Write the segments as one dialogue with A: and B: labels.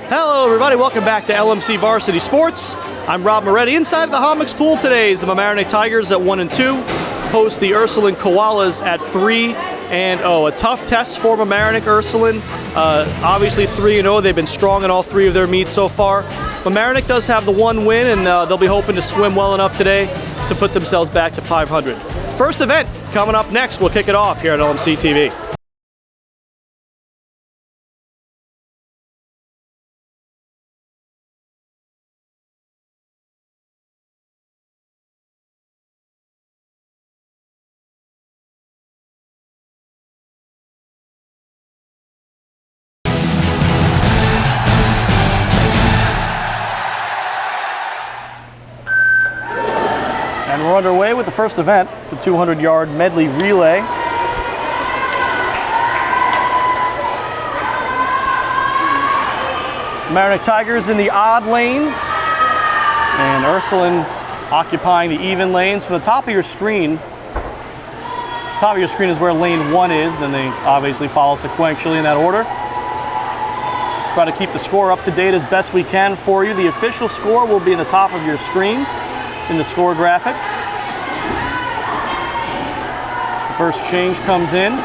A: Hello everybody, welcome back to LMC Varsity Sports. I'm Rob Moretti. Inside of the Hommocks pool today is the Mamaroneck Tigers at 1 and 2, host the Ursuline Koalas at 3 and 0. A tough test for Mamaroneck Ursuline. Obviously 3 and 0. They've been strong in all 3 of their meets so far. Mamaroneck does have the 1 win, and they'll be hoping to swim well enough today to put themselves back to 500. First event coming up next. We'll kick it off here at LMC TV. And we're underway with the first event. It's the 200-yard medley relay. Mamaroneck Tigers in the odd lanes, and Ursuline occupying the even lanes. From the top of your screen is where lane 1 is, and then they obviously follow sequentially in that order. Try to keep the score up to date as best we can for you. The official score will be in the top of your screen in the score graphic. The first change comes in.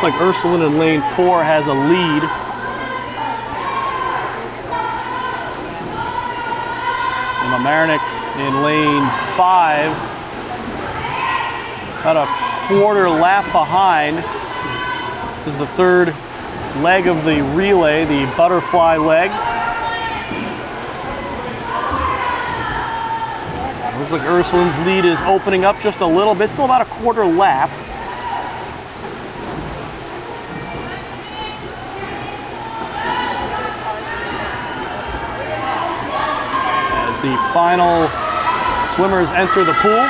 A: Like Ursuline in lane 4 has a lead. And Mamaroneck in lane 5 about a quarter lap behind. This is the third leg of the relay, the butterfly leg. Looks like Ursuline's lead is opening up just a little bit, still about a quarter lap. The final swimmers enter the pool.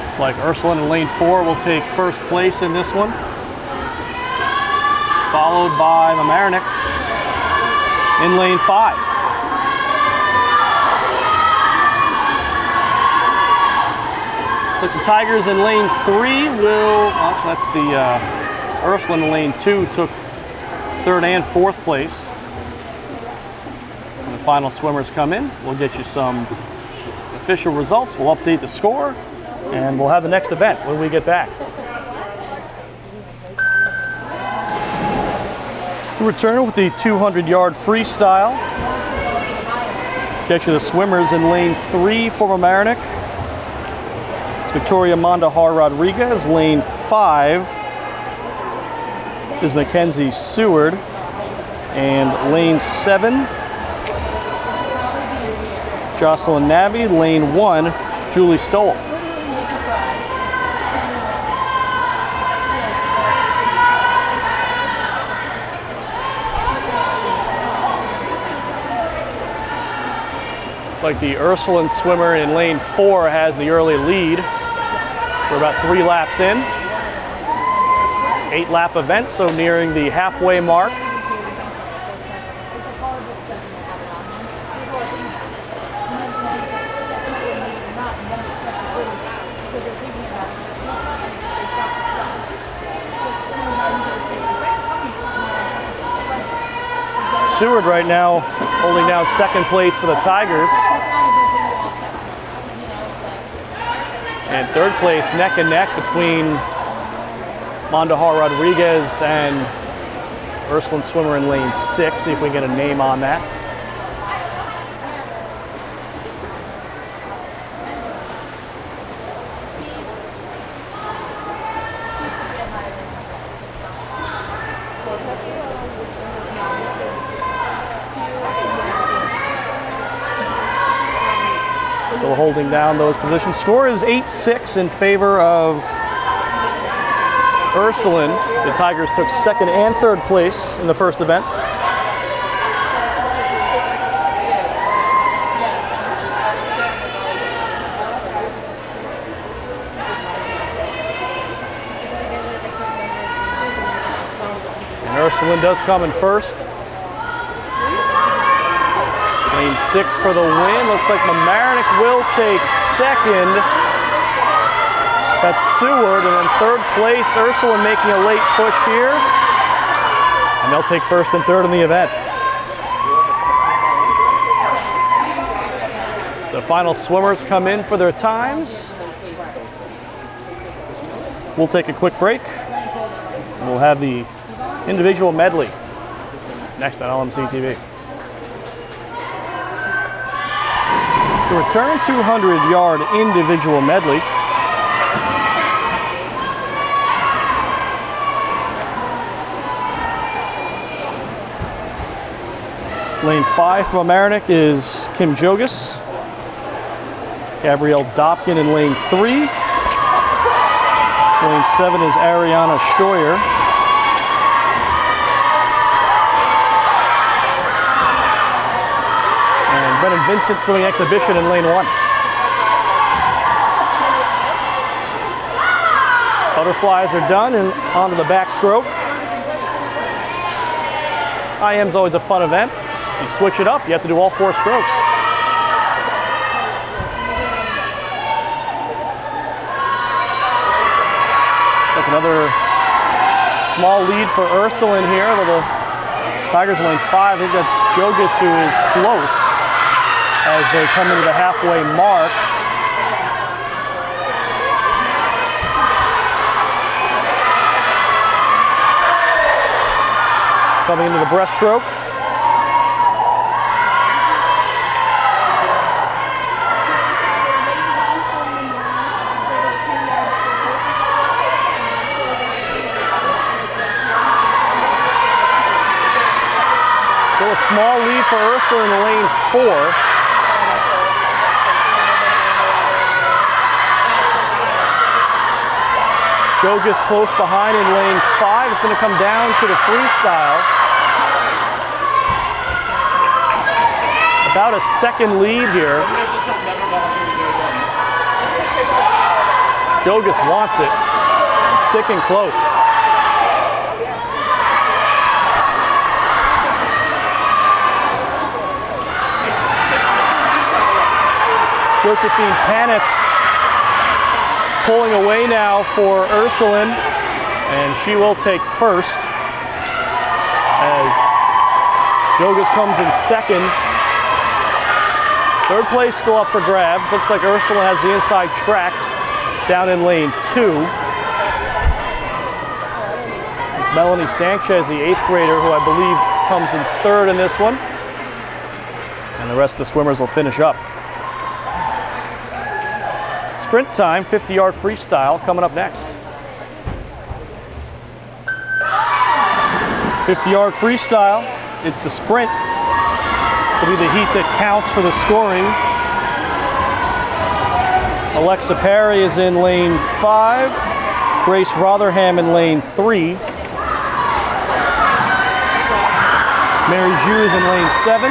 A: It's like Ursuline in lane 4 will take first place in this one, followed by Mamaroneck in lane 5. Like the Tigers in lane 3 will, actually that's the Ursuline in lane 2 took 3rd and 4th place. When the final swimmers come in, we'll get you some official results. We'll update the score, and we'll have the next event when we get back. We return with the 200-yard freestyle. Get you the swimmers in lane 3 for Mamaroneck. Victoria Mandahar Rodriguez. Lane 5 is Mackenzie Seward. And lane 7, Jocelyn Nabby. Lane 1, Julie Stoll. Looks like the Ursuline swimmer in lane 4 has the early lead. We're about 3 laps in. 8-lap event, so nearing the halfway mark. Seward right now holding down 2nd place for the Tigers. And 3rd place, neck and neck between Mandahar Rodriguez and Ursuline swimmer in lane 6. See if we can get a name on that. Still holding down those positions. Score is 8-6 in favor of Ursuline. The Tigers took second and third place in the first event. And Ursuline does come in first. Lane 6 for the win. Looks like Mamaroneck will take second. That's Seward, and then third place, Ursuline making a late push here. And they'll take first and third in the event. So the final swimmers come in for their times. We'll take a quick break. We'll have the individual medley next on LMC TV. The return 200-yard individual medley. Lane 5 from Mamaroneck is Kim Jogas. Gabrielle Dopkin in lane 3. Lane 7 is Ariana Scheuer. Brennan Vincent swimming exhibition in lane 1. Butterflies are done and onto the backstroke. IM's always a fun event. You switch it up, you have to do all 4 strokes. Like another small lead for Ursuline here. The Tigers in lane 5. I think that's Jogas who is close as they come into the halfway mark. Coming into the breaststroke. So a small lead for Ursuline in lane 4. Jogas close behind in lane 5. It's going to come down to the freestyle. About a second lead here. Jogas wants it. Sticking close. It's Josephine Panitz pulling away now for Ursuline, and she will take first as Jogas comes in second. Third place still up for grabs. Looks like Ursuline has the inside track down in lane 2. It's Melanie Sanchez, the 8th grader, who I believe comes in third in this one. And the rest of the swimmers will finish up. Sprint time, 50-yard freestyle coming up next. 50-yard freestyle, it's the sprint. This will be the heat that counts for the scoring. Alexa Perry is in lane 5. Grace Rotherham in lane 3. Mary Ju is in lane 7.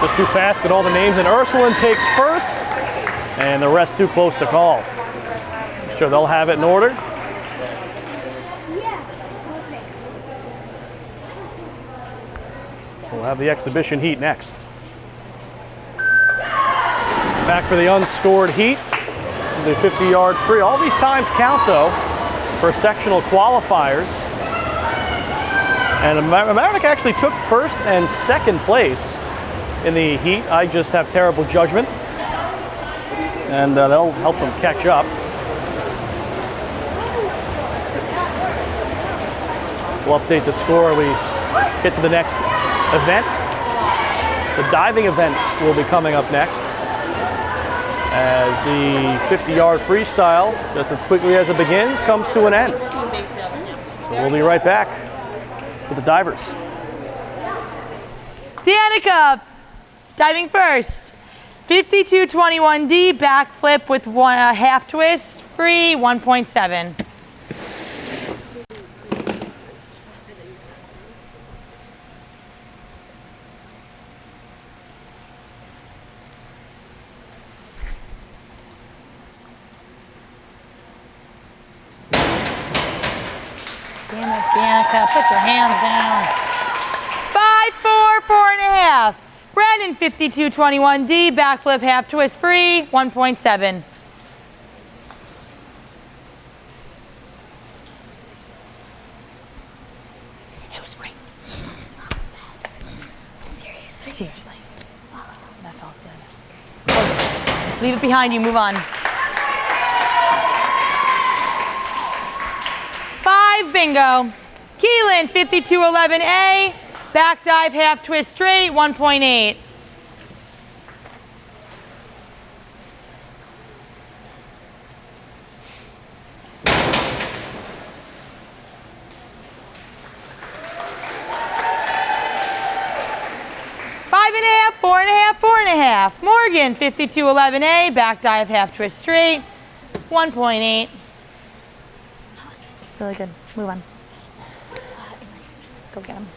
A: Just too fast, get all the names, and Ursuline takes first, and the rest too close to call. I'm sure they'll have it in order. We'll have the exhibition heat next. Back for the unscored heat, the 50-yard free. All these times count, though, for sectional qualifiers. And Mamaroneck actually took first and second place in the heat. I just have terrible judgment, and that'll help them catch up. We'll update the score as we get to the next event. The diving event will be coming up next as the 50-yard freestyle, just as quickly as it begins, comes to an end. So we'll be right back with the divers.
B: Danica, diving first. 52-21D, back flip with one half twist, free, 1.7. Damn it, Danica, put your hands down. 5-4, 4.5. Brennan, 52-21D, backflip, half twist, free, 1.7. It was great.
C: It's not bad. Seriously.
B: Seriously. Oh, that felt good. Okay. Leave it behind you, move on. 5, bingo. Keelan, 52-11A, back dive, half twist straight, 1.8. Five and a half, 4.5, 4.5. Morgan, 52-11A, back dive, half twist straight, 1.8. Really good. Move on. Go get him.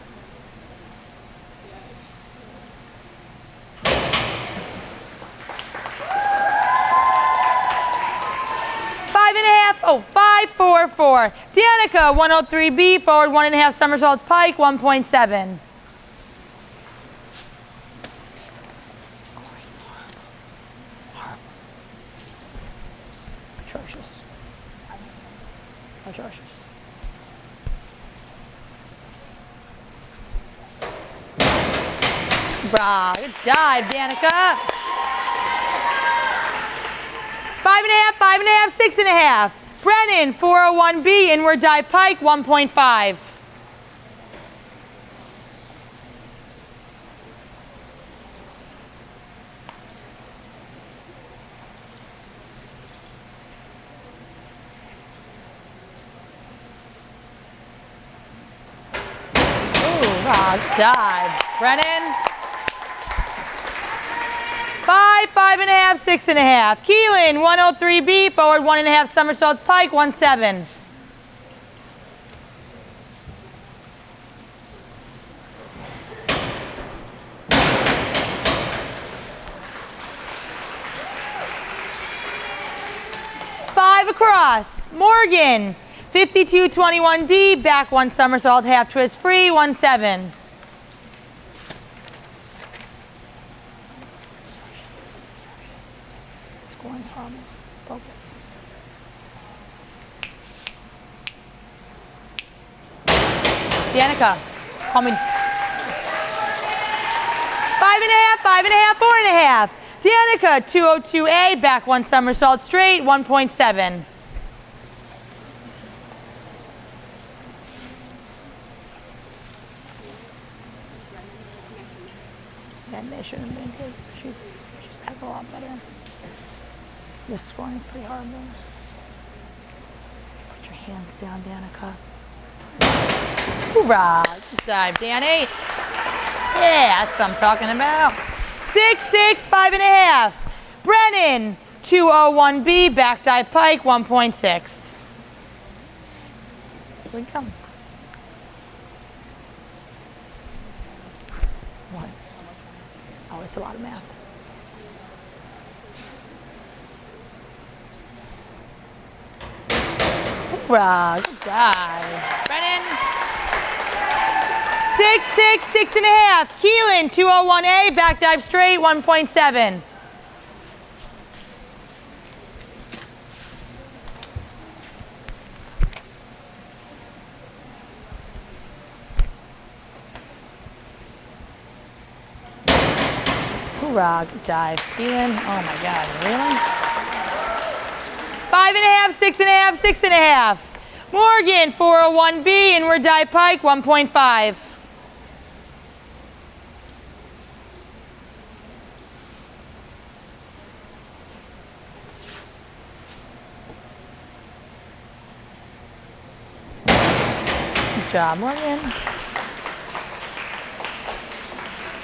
B: Five and a half. Oh, 5-4-4. Danica, 103B, forward 1.5 somersaults pike, 1.7. Atrocious. Atrocious. Brah, good dive, Danica. 5.5, 5.5, 6.5. Brennan, 401B, inward dive pike, 1.5. Good dive. Brennan. 5, 5.5, 6.5. Keelan, 103B, forward 1.5 somersaults pike, 1.7. Five across. Morgan, 52-21D, back 1 somersault, half twist free, 1.7. Scoring's horrible. Focus. Danica, call me. 5.5, 5.5, 4.5. Danica, 202A, back 1 somersault straight, 1.7. And they shouldn't have been because she's a heck of a lot better. This scoring is pretty horrible. Put your hands down, Danica. Hoorah! Good dive, Danny. Yeah, that's what I'm talking about. 6-6, 5.5. Brennan, 201B, back dive pike, 1.6. Here we come. What? Oh, it's a lot of math. Hoorah, good dive. Brennan. 6-6, 6.5. Keelan, 201A, back dive straight, 1.7. Hoorah, good dive. Keelan, oh my God, really? 5.5, 6.5, 6.5. Morgan, 401B, inward dive pike, 1.5. Good job, Morgan.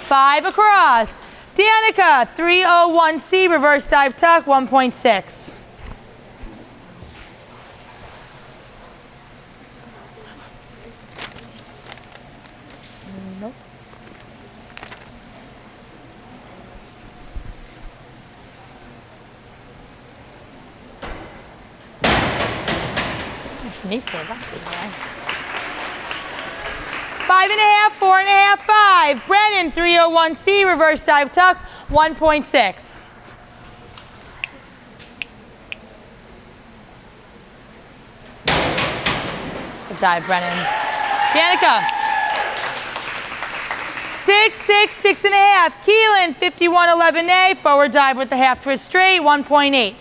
B: 5 across. Danica, 301C, reverse dive tuck, 1.6. Nope. Nice save, huh? 5.5, 4.5, 5. Brennan, 301C, reverse dive tuck, 1.6. Good dive, Brennan. Danica. 6, 6, 6.5. Keelan, 5111A, forward dive with the half twist straight, 1.8.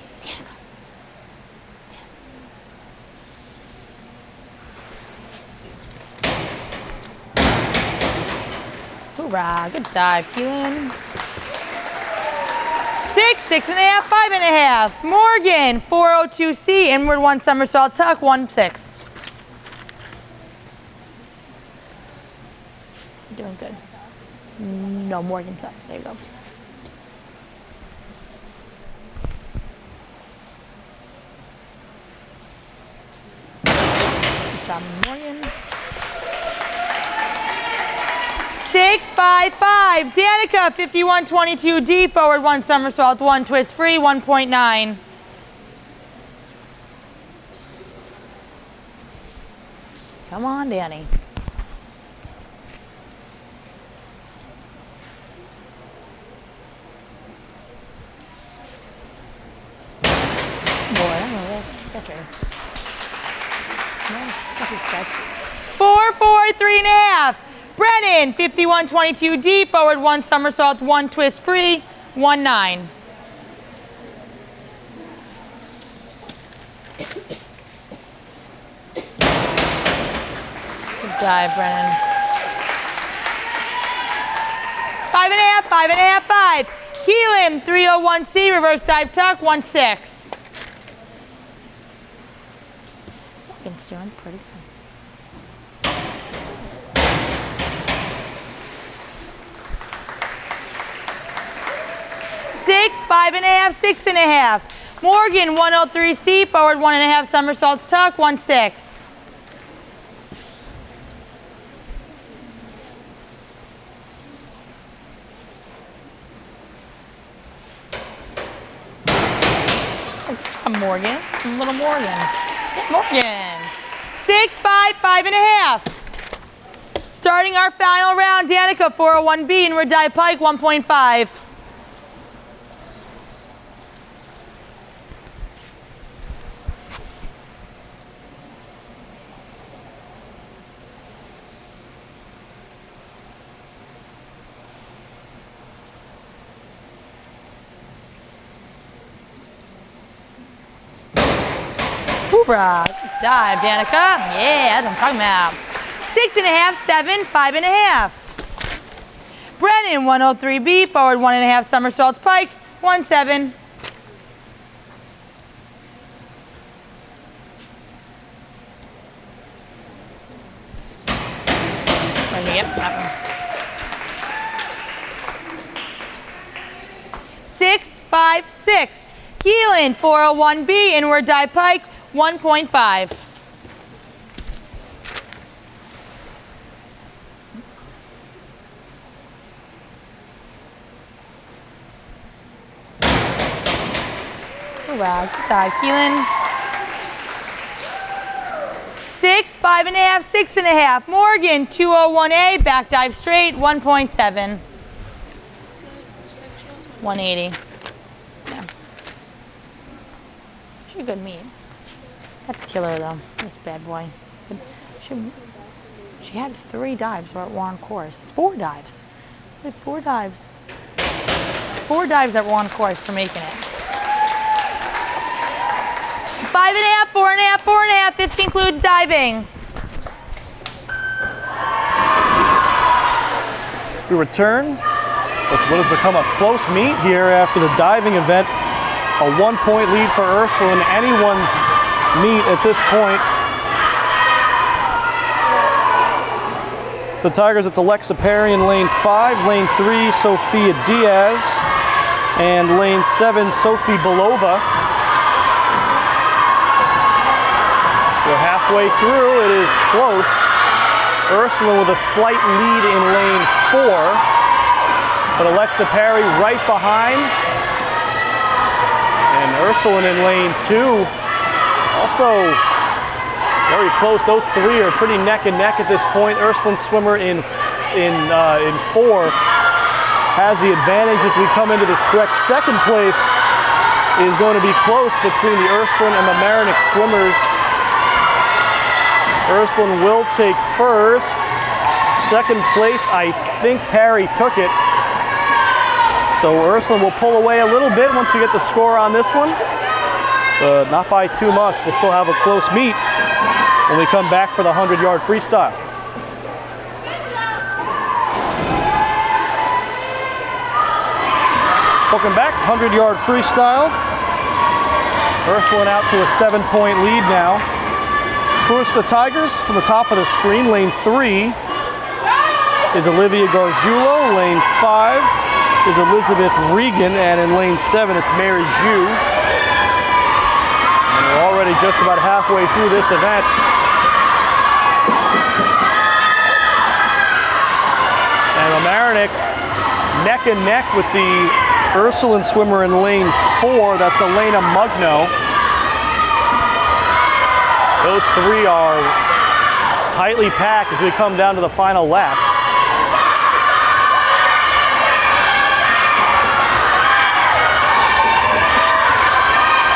B: Hoorah, good dive, Keelan. 6, 6.5, 5.5. Morgan, 402C, inward one somersault tuck, 1.6. Doing good. No, Morgan's up. There you go. Good job, Morgan. 6, 5, 5. Danica, 5122D, forward one somersault, one twist free, 1.9. Come on, Danny. Boy, I don't know that's better. Nice, 4, 4, 3.5. Brennan, 5122D, forward one somersault, one twist free, 1.9. Good dive, Brennan. 5.5, 5.5, 5. Keelan, 301C, reverse dive tuck, 1.6. Morgan's doing pretty good. 6, 5.5, 6.5. Morgan, 103C, forward 1.5 somersaults tuck, 1.6. Come Morgan, little Morgan. Get Morgan. 6, 5, 5.5. Starting our final round, Danica, 401B, inward dive pike, 1.5. Hoorah, good dive, Danica. Yeah, that's what I'm talking about. 6.5, 7, 5.5. Brennan, 103B, forward 1.5 somersaults pike, 1.7. Yep, that one. 6, 5, 6. Keelan, 401B, inward dive pike, 1.5. Wow, good dive, Keelan. 6, 5.5, 6.5. Morgan, 201A, back dive straight, 1.7. 180. Yeah. She's a good meet. That's a killer though, this bad boy. She had 3 dives that were on course. It's 4 dives. She had 4 dives. 4 dives that were on course for making it. 5.5, 4.5, 4.5. This concludes diving.
A: We return with what has become a close meet here after the diving event. A 1-point lead for Ursuline. Anyone's meet at this point. The Tigers, it's Alexa Perry in lane 5, lane 3, Sophia Diaz, and lane 7, Sophie Belova. We're halfway through, it is close. Ursuline with a slight lead in lane 4, but Alexa Perry right behind. And Ursuline in lane 2, also very close. Those three are pretty neck and neck at this point. Ursuline swimmer in 4 has the advantage as we come into the stretch. Second place is going to be close between the Ursuline and Mamaroneck swimmers. Ursuline will take first. Second place, I think Perry took it. So Ursuline will pull away a little bit once we get the score on this one, but not by too much. We'll still have a close meet when we come back for the 100-yard freestyle. Welcome back, 100-yard freestyle. Ursuline out to a 7-point lead now. Scores for the Tigers from the top of the screen. Lane 3 is Olivia Gargiulo. Lane 5 is Elizabeth Regan. And in lane 7, it's Mary Zhu. And we're already just about halfway through this event. And Mamaroneck neck and neck with the Ursuline swimmer in lane 4. That's Elena Mugno. Those three are tightly packed as we come down to the final lap.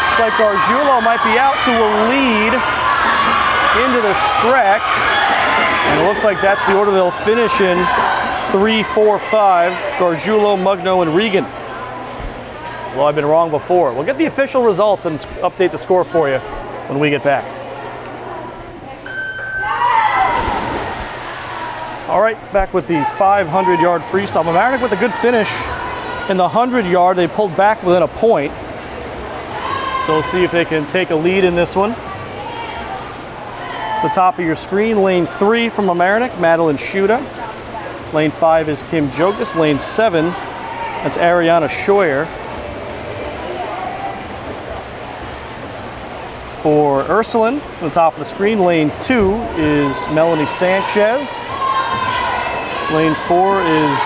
A: Looks like Gargiulo might be out to a lead into the stretch. And it looks like that's the order they'll finish in. 3, 4, 5, Gargiulo, Mugno, and Regan. Well, I've been wrong before. We'll get the official results and update the score for you when we get back. All right, back with the 500-yard freestyle. Mamaroneck with a good finish in the 100-yard. They pulled back within a point. So we'll see if they can take a lead in this one. At the top of your screen, lane 3 from Mamaroneck, Madeline Schuda. Lane 5 is Kim Jogas. Lane 7, that's Ariana Scheuer. For Ursuline, from the top of the screen, lane 2 is Melanie Sanchez. Lane 4 is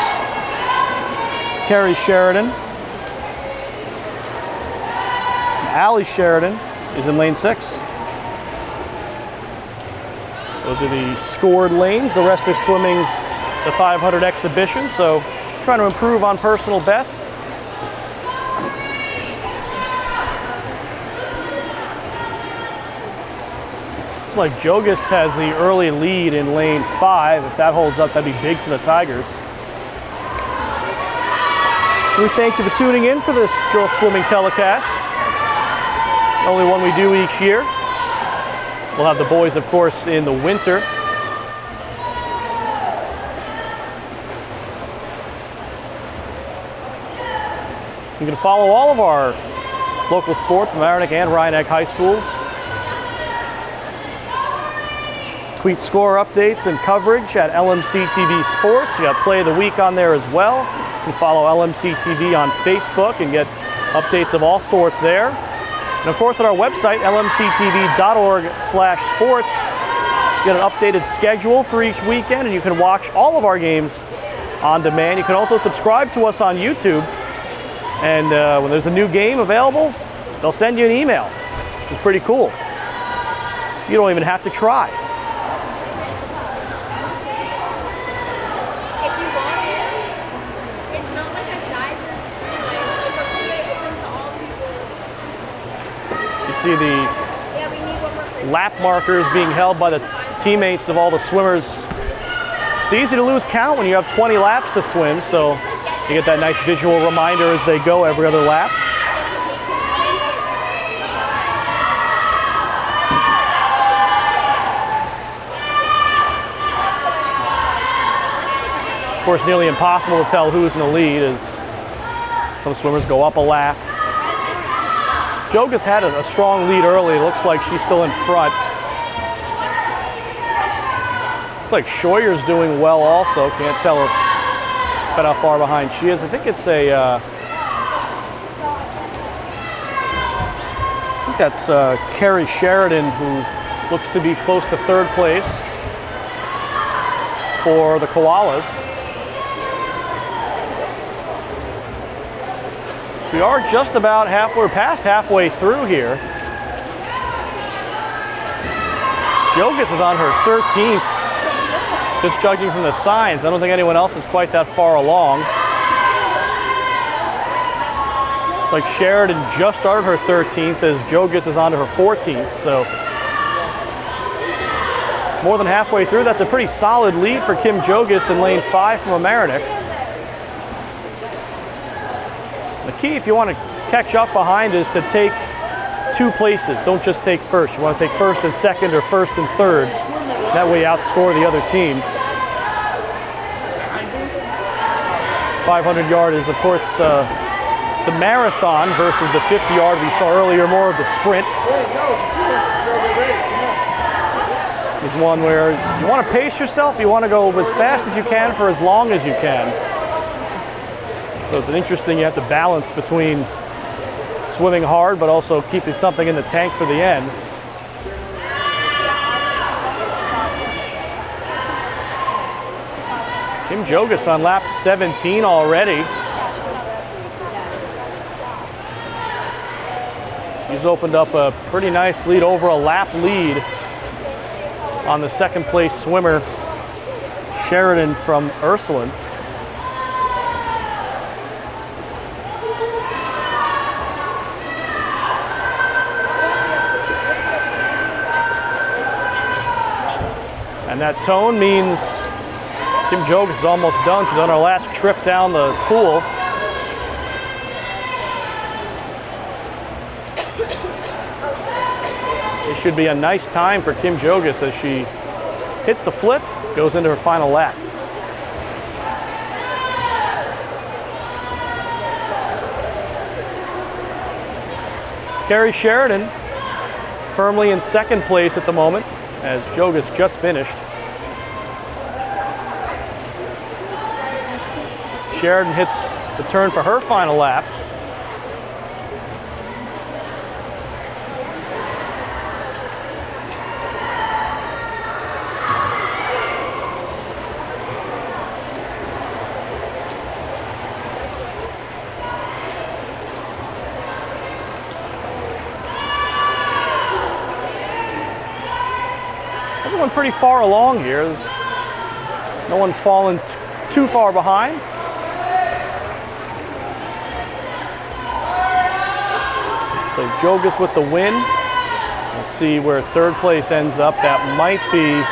A: Carrie Sheridan. Allie Sheridan is in lane 6. Those are the scored lanes. The rest are swimming the 500 exhibition, so trying to improve on personal bests. Looks like Jogas has the early lead in lane 5. If that holds up, that'd be big for the Tigers. We thank you for tuning in for this girls swimming telecast. The only one we do each year. We'll have the boys, of course, in the winter. You can follow all of our local sports, Mamaroneck and Rhinebeck High Schools. Tweet score updates and coverage at LMC TV Sports. You got Play of the Week on there as well. You can follow LMC TV on Facebook and get updates of all sorts there. And of course, at our website, lmctv.org/sports, you get an updated schedule for each weekend, and you can watch all of our games on demand. You can also subscribe to us on YouTube. And when there's a new game available, they'll send you an email, which is pretty cool. You don't even have to try.
C: If you want it, it's not like a diver freeway. It's like a freeway open to all people.
A: You see the
C: Yeah, we need one more person.
A: lap markers being held by the teammates of all the swimmers. It's easy to lose count when you have 20 laps to swim, so you get that nice visual reminder as they go every other lap. Of course, nearly impossible to tell who's in the lead as some swimmers go up a lap. Jogas had a strong lead early. It looks like she's still in front. Looks like Scheuer's doing well also. Can't tell if quite how far behind she is. I think it's I think that's Carrie Sheridan, who looks to be close to third place for the Koalas. So we are just about past halfway through here. Jogas is on her 13th, just judging from the signs. I don't think anyone else is quite that far along. Like Sheridan just started her 13th as Jogas is on to her 14th, so more than halfway through. That's a pretty solid lead for Kim Jogas in lane 5 from Mamaroneck. The key, if you want to catch up behind, is to take 2 places. Don't just take first. You want to take first and second or first and third. That way you outscore the other team. 500-yard is, of course, the marathon versus the 50-yard we saw earlier, more of the sprint. Is one where you want to pace yourself, you want to go as fast as you can for as long as you can. So it's an interesting, you have to balance between swimming hard but also keeping something in the tank for the end. Kim Jogas on lap 17 already. She's opened up a pretty nice lead, over a lap lead on the second place swimmer, Sheridan from Ursuline. And that tone means Kim Jogas is almost done. She's on her last trip down the pool. It should be a nice time for Kim Jogas as she hits the flip, goes into her final lap. Carrie Sheridan firmly in second place at the moment, as Jogas just finished. Sheridan hits the turn for her final lap. Everyone pretty far along here. No one's fallen too far behind. So Jogas with the win. We'll see where third place ends up. That might be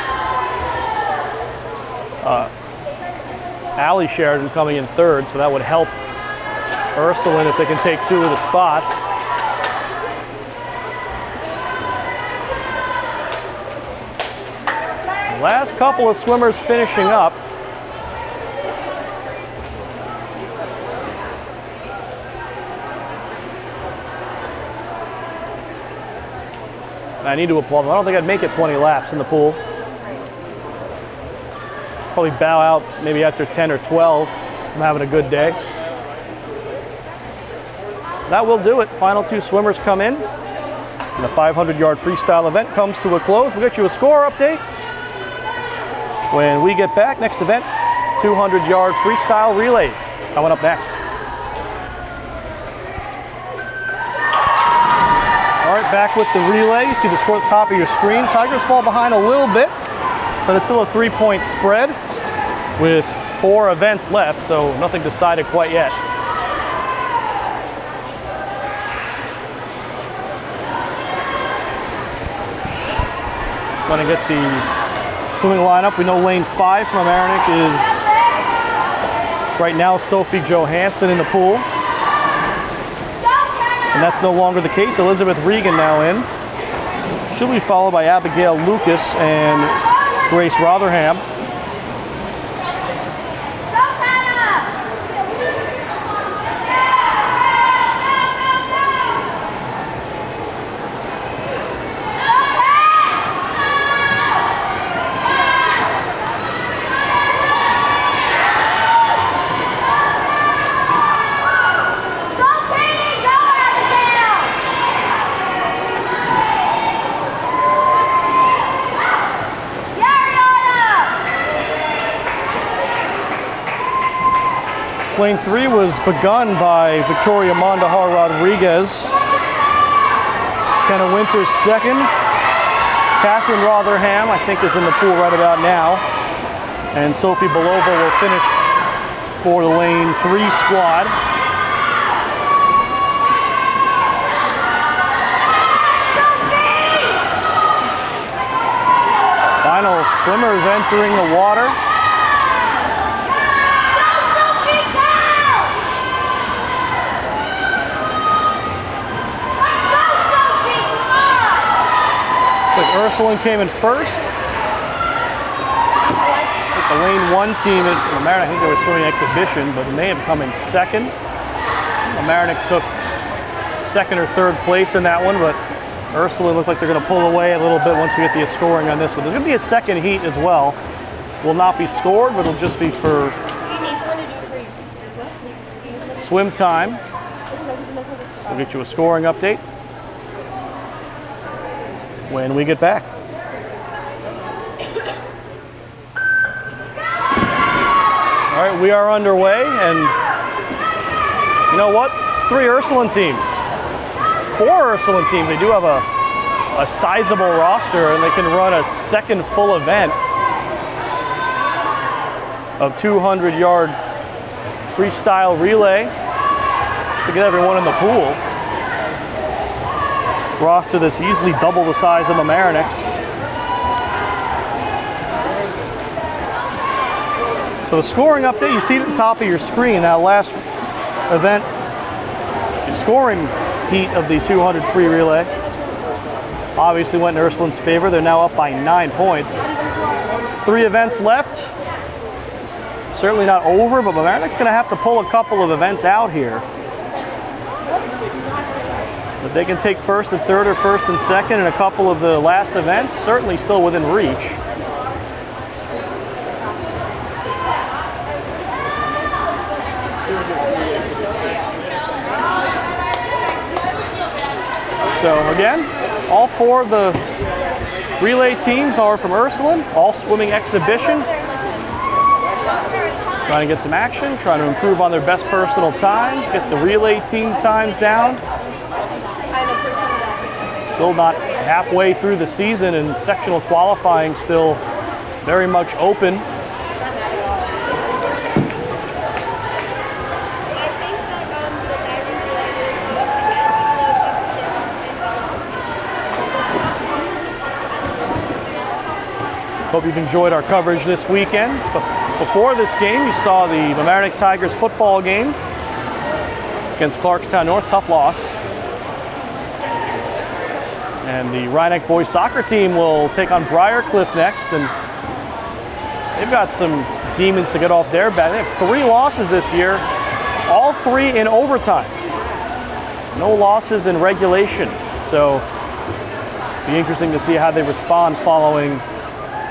A: Allie Sheridan coming in third, so that would help Ursuline if they can take 2 of the spots. The last couple of swimmers finishing up. I need to applaud them. I don't think I'd make it 20 laps in the pool. Probably bow out maybe after 10 or 12 if I'm having a good day. That will do it. Final 2 swimmers come in. And the 500-yard freestyle event comes to a close. We'll get you a score update when we get back. Next event, 200-yard freestyle relay coming up next. All right, back with the relay. You see the score at the top of your screen. Tigers fall behind a little bit, but it's still a 3-point spread with 4 events left, so nothing decided quite yet. Going to get the swimming lineup. We know lane 5 from Mamaroneck is right now Sophie Johansson in the pool. And that's no longer the case. Elizabeth Regan now in. She'll be followed by Abigail Lucas and Grace Rotherham. Lane 3 was begun by Victoria Mondahar Rodriguez. Kenna Winters second. Catherine Rotherham, I think, is in the pool right about now. And Sophie Belova will finish for the Lane 3 squad. Final swimmers entering the water. Looks like Ursuline came in first. The Lane 1 team at Mamaroneck, I think they were swimming exhibition, but may have come in second. Mamaroneck took second or third place in that one, but Ursuline looked like they're going to pull away a little bit once we get the scoring on this one. There's going to be a second heat as well. Will not be scored, but it'll just be for swim time. So we'll get you a scoring update when we get back. All right, we are underway, and you know what? It's 3 Ursuline teams. 4 Ursuline teams. They do have a sizable roster, and they can run a second full event of 200-yard freestyle relay to get everyone in the pool. Roster that's easily double the size of Mamaroneck's. So the scoring update, you see it at the top of your screen. That last event, the scoring heat of the 200 free relay obviously went in Ursuline's favor. They're now up by 9 points. 3 events left. Certainly not over, but Mamaroneck's going to have to pull a couple of events out here. But they can take first and third or first and second in a couple of the last events, certainly still within reach. So again, all 4 of the relay teams are from Ursuline, all swimming exhibition. Trying to get some action, trying to improve on their best personal times, get the relay team times down. Still not halfway through the season, and sectional qualifying still very much open. Hope you've enjoyed our coverage this weekend. Before this game, you saw the Mamaroneck Tigers football game against Clarkstown North. Tough loss. And the Rhinebeck boys soccer team will take on Briarcliff next, and they've got some demons to get off their back. They have 3 losses this year, all 3 in overtime. No losses in regulation. So it'll be interesting to see how they respond following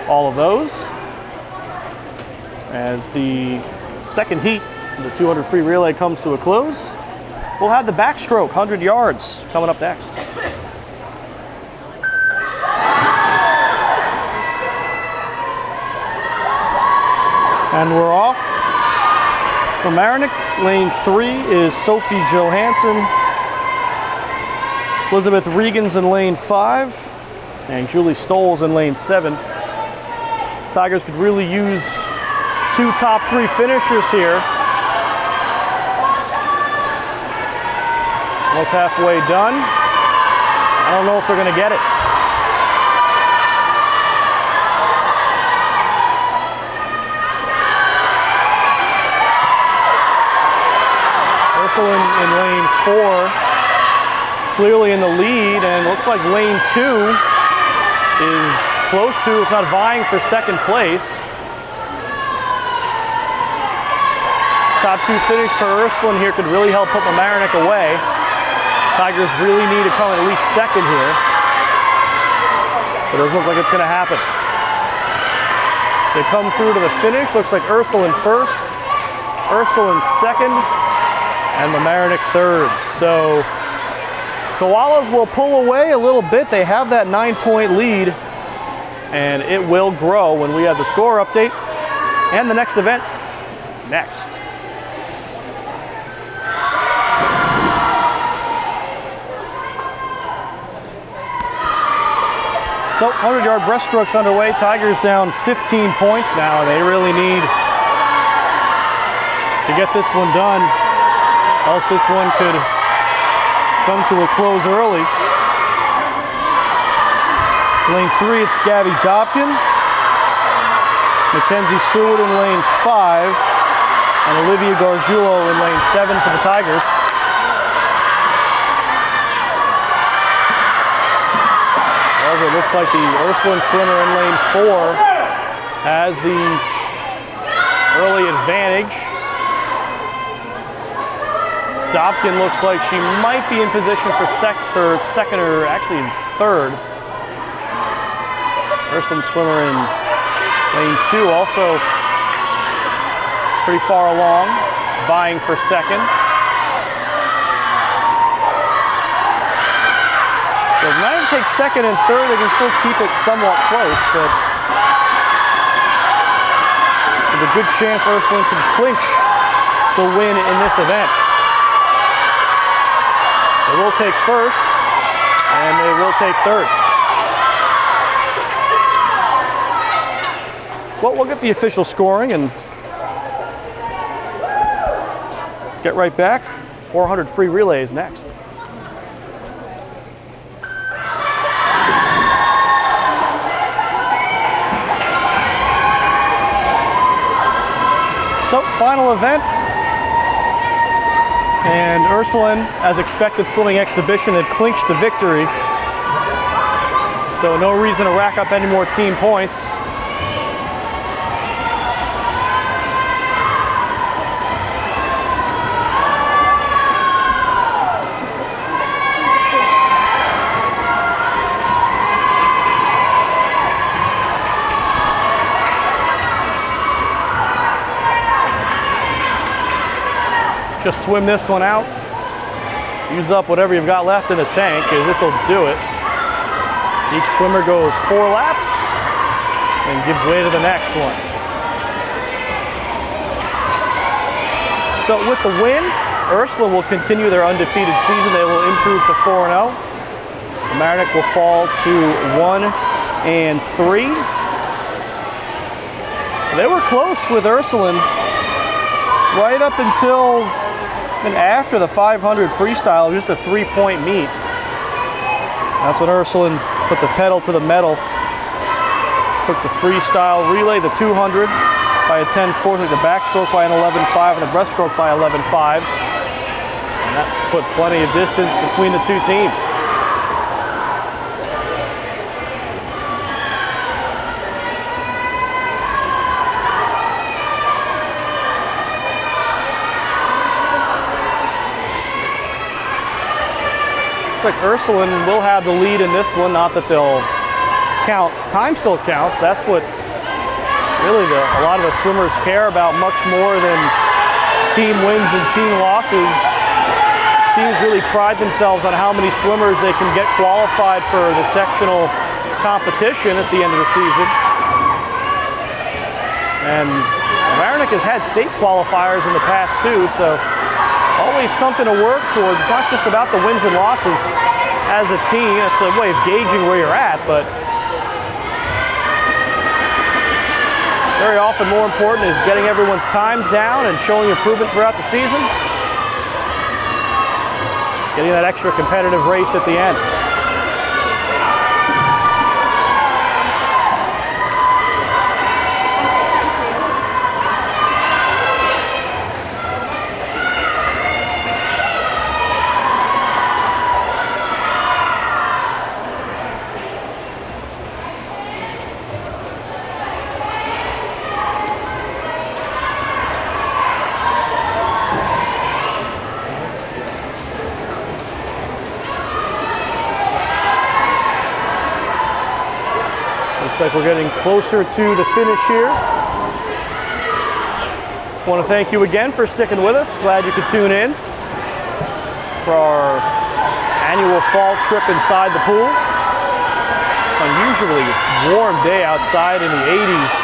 A: all of those. As the second heat of the 200 free relay comes to a close, we'll have the backstroke, 100 yards, coming up next. And we're off. Mamaroneck, lane 3 is Sophie Johansson. Elizabeth Regan's in lane 5, and Julie Stoll's in lane 7. Tigers could really use 2 top 3 finishers here. Almost halfway done. I don't know if they're going to get it. Ursuline in lane 4, clearly in the lead, and looks like lane 2 is close to, if not vying for second place. Top 2 finish for Ursuline here could really help put Mamaroneck away. Tigers really need to come at least second here. But it doesn't look like it's going to happen. As they come through to the finish, looks like Ursuline first, Ursuline second, and Mamaroneck third. So Koalas will pull away a little bit. They have that 9-point lead, and it will grow when we have the score update and the next event next. So 100-yard breaststroke's underway. Tigers down 15 points now. They really need to get this one done, else this one could come to a close early. Lane 3, it's Gabby Dobkin. Mackenzie Seward in lane 5. And Olivia Gargiulo in lane 7 for the Tigers. However, it looks like the Ursuline swimmer in lane 4 has the early advantage. Dobkin looks like she might be in position for second or actually in third. Ursuline swimmer in lane 2 also pretty far along, vying for second. So if United takes second and third, they can still keep it somewhat close, but there's a good chance Ursuline can clinch the win in this event. They will take first, and they will take third. Well, we'll get the official scoring and get right back. 400 free relays next. So, final event. And Ursuline, as expected, swimming exhibition had clinched the victory. So no reason to rack up any more team points. Just swim this one out. Use up whatever you've got left in the tank, because this will do it. Each swimmer goes 4 laps and gives way to the next one. So with the win, Ursuline will continue their undefeated season. They will improve to 4-0. Mamaroneck will fall to 1-3. They were close with Ursuline right up until and after the 500 freestyle, just a 3-point meet. That's when Ursuline put the pedal to the metal. Took the freestyle relay, the 200 by a 10-4, took the backstroke by an 11-5, and the breaststroke by 11-5. And that put plenty of distance between the two teams. Looks like Ursuline will have the lead in this one, not that they'll count. Time still counts. That's what really a lot of the swimmers care about, much more than team wins and team losses. Teams really pride themselves on how many swimmers they can get qualified for the sectional competition at the end of the season. And Mamaroneck has had state qualifiers in the past too, so always something to work towards. It's not just about the wins and losses as a team. It's a way of gauging where you're at, but very often more important is getting everyone's times down and showing improvement throughout the season. Getting that extra competitive race at the end. Looks like we're getting closer to the finish here. I want to thank you again for sticking with us. Glad you could tune in for our annual fall trip inside the pool. Unusually warm day outside in the 80s,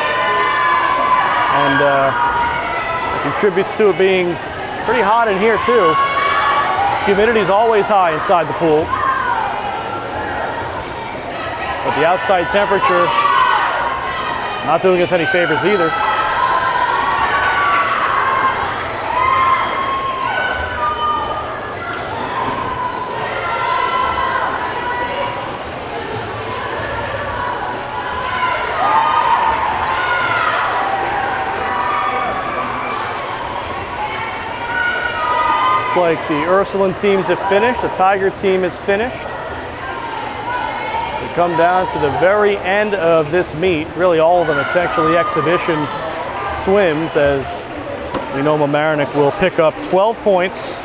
A: and it contributes to it being pretty hot in here too. Humidity is always high inside the pool. But the outside temperature not doing us any favors either. Looks like the Ursuline teams have finished. The Tiger team is finished. Come down to the very end of this meet. Really all of them essentially exhibition swims, as we know Mamaroneck will pick up 12 points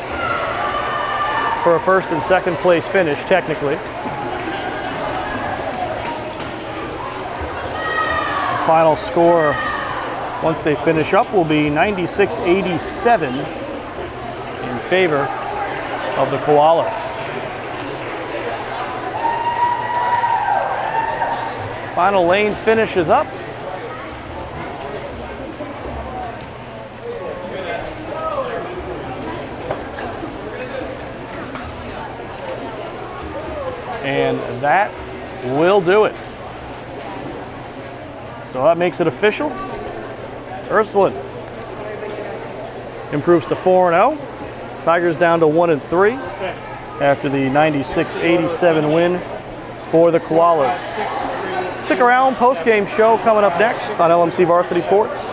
A: for a first and second place finish technically. The final score once they finish up will be 96-87 in favor of the Koalas. Final lane finishes up. And that will do it. So that makes it official. Ursuline improves to 4-0. Tigers down to 1-3 after the 96-87 win for the Koalas. Stick around, post-game show coming up next on LMC Varsity Sports.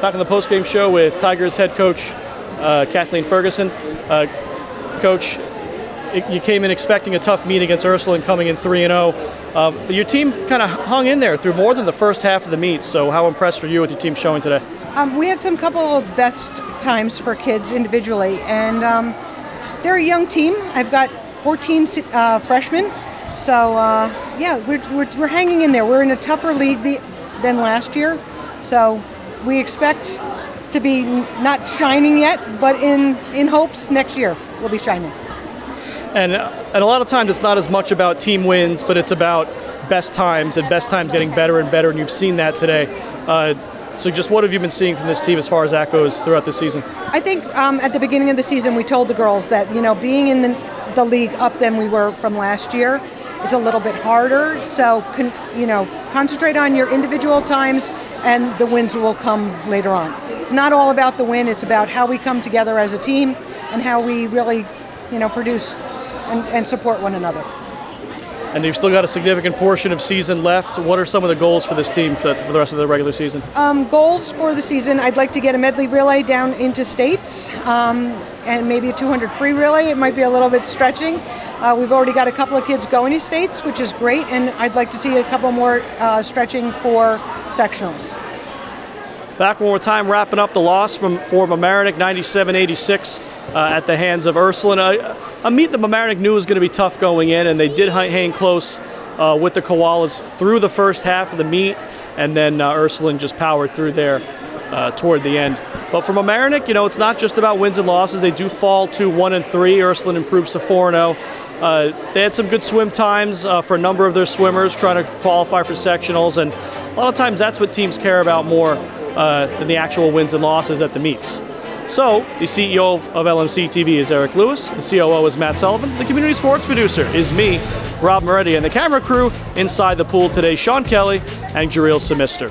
A: Back on the post-game show with Tigers head coach Kathleen Ferguson. Coach, you came in expecting a tough meet against Ursuline, coming in 3-0. But your team kind of hung in there through more than the first half of the meet. So how impressed were you with your team showing today?
D: We had some couple of best times for kids individually, and they're a young team. I've got 14 freshmen. So yeah, we're hanging in there. We're in a tougher league than last year, so we expect to be not shining yet, but in hopes next year we'll be shining.
A: And a lot of times it's not as much about team wins, but it's about best times, and best times getting better and better, and you've seen that today. So just what have you been seeing from this team as far as that goes throughout the season?
D: I think at the beginning of the season we told the girls that, you know, being in the league up than we were from last year, it's a little bit harder, so concentrate on your individual times and the wins will come later on. It's not all about the win, it's about how we come together as a team and how we really, produce and support one another.
A: And you've still got a significant portion of season left. What are some of the goals for this team for the rest of the regular season?
D: Goals for the season, I'd like to get a medley relay down into states and maybe a 200 free relay. It might be a little bit stretching. We've already got a couple of kids going to states, which is great, and I'd like to see a couple more stretching for sectionals.
A: Back one more time, wrapping up the loss for Mamaroneck, 97-86 at the hands of Ursuline. A meet that Mamaroneck knew was going to be tough going in, and they did hang close with the Koalas through the first half of the meet, and then Ursuline just powered through there toward the end. But for Mamaroneck, it's not just about wins and losses. They do fall to 1-3. Ursuline improves to 4-0. They had some good swim times for a number of their swimmers trying to qualify for sectionals, and a lot of times that's what teams care about more than the actual wins and losses at the meets. So, the CEO of LMC TV is Eric Lewis, the COO is Matt Sullivan, the community sports producer is me, Rob Moretti, and the camera crew inside the pool today, Sean Kelly and Jareel Semister.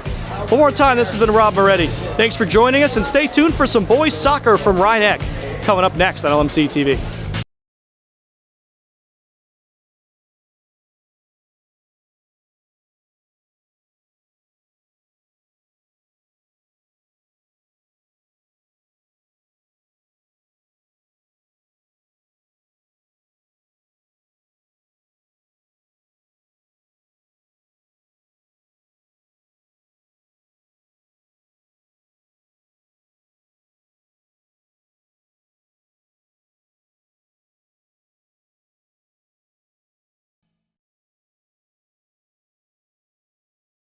A: One more time, this has been Rob Moretti. Thanks for joining us, and stay tuned for some boys soccer from Rhinebeck coming up next on LMC TV.